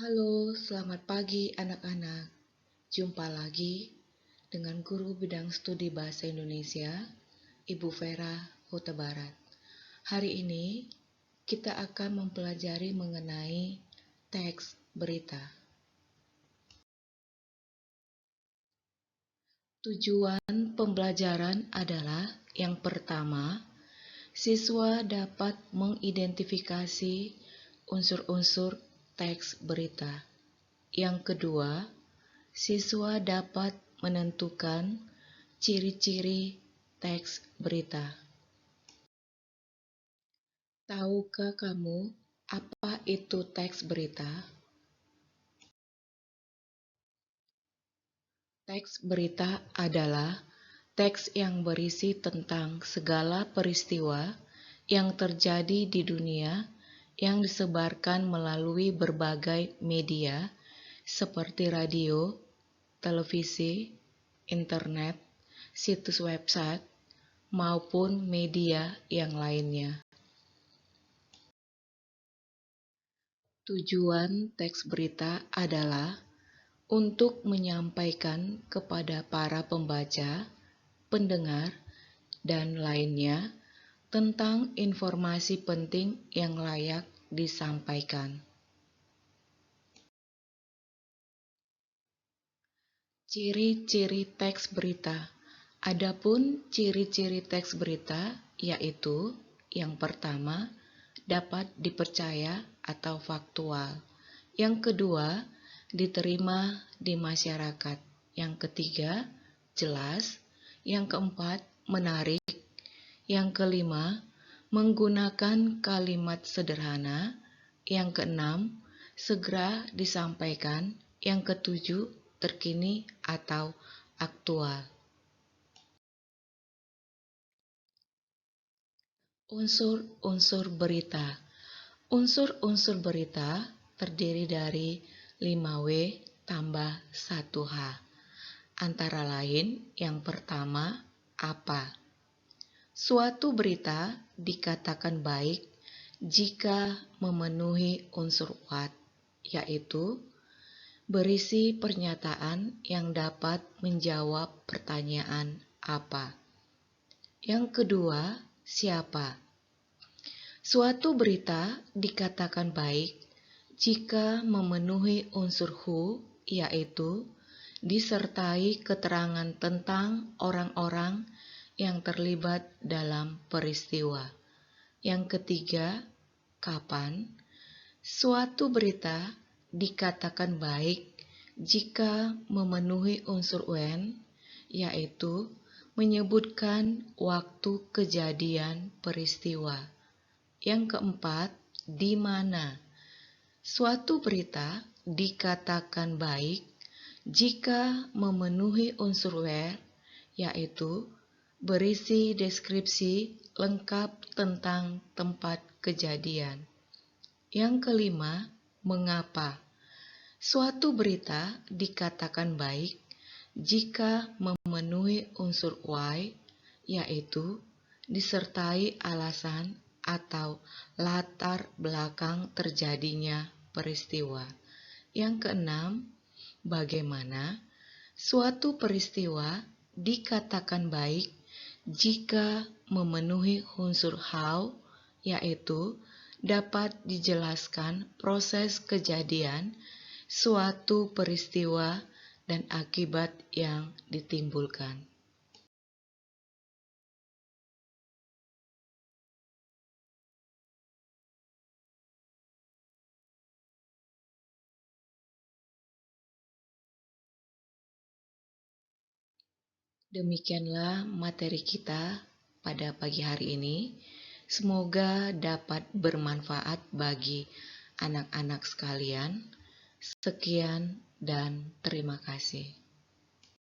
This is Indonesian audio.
Halo, selamat pagi anak-anak. Jumpa lagi dengan guru bidang studi bahasa Indonesia, Ibu Vera Huta Barat. Hari ini kita akan mempelajari mengenai teks berita. Tujuan pembelajaran adalah yang pertama, siswa dapat mengidentifikasi unsur-unsur teks berita. Yang kedua, siswa dapat menentukan ciri-ciri teks berita. Tahukah kamu apa itu teks berita? Teks berita adalah teks yang berisi tentang segala peristiwa yang terjadi di dunia yang disebarkan melalui berbagai media seperti radio, televisi, internet, situs website, maupun media yang lainnya. Tujuan teks berita adalah untuk menyampaikan kepada para pembaca, pendengar, dan lainnya tentang informasi penting yang layak disampaikan. Ciri-ciri teks berita. Adapun ciri-ciri teks berita yaitu yang pertama, dapat dipercaya atau faktual. Yang kedua, diterima di masyarakat. Yang ketiga, jelas. Yang keempat, menarik. Yang kelima, menggunakan kalimat sederhana. Yang keenam, segera disampaikan. Yang ketujuh, terkini atau aktual. Unsur-unsur berita. Unsur-unsur berita terdiri dari 5W tambah 1H. Antara lain, yang pertama, apa? Suatu berita dikatakan baik jika memenuhi unsur what, yaitu berisi pernyataan yang dapat menjawab pertanyaan apa. Yang kedua, siapa? Suatu berita dikatakan baik jika memenuhi unsur who, yaitu disertai keterangan tentang orang-orang yang terlibat dalam peristiwa. Yang ketiga, kapan? Suatu berita dikatakan baik jika memenuhi unsur when, yaitu menyebutkan waktu kejadian peristiwa. Yang keempat, di mana? Suatu berita dikatakan baik jika memenuhi unsur where, yaitu berisi deskripsi lengkap tentang tempat kejadian. Yang kelima, mengapa? Suatu berita dikatakan baik jika memenuhi unsur why, yaitu disertai alasan atau latar belakang terjadinya peristiwa. Yang keenam, bagaimana? Suatu peristiwa dikatakan baik jika memenuhi unsur how, yaitu dapat dijelaskan proses kejadian suatu peristiwa dan akibat yang ditimbulkan. Demikianlah materi kita pada pagi hari ini. Semoga dapat bermanfaat bagi anak-anak sekalian. Sekian dan terima kasih.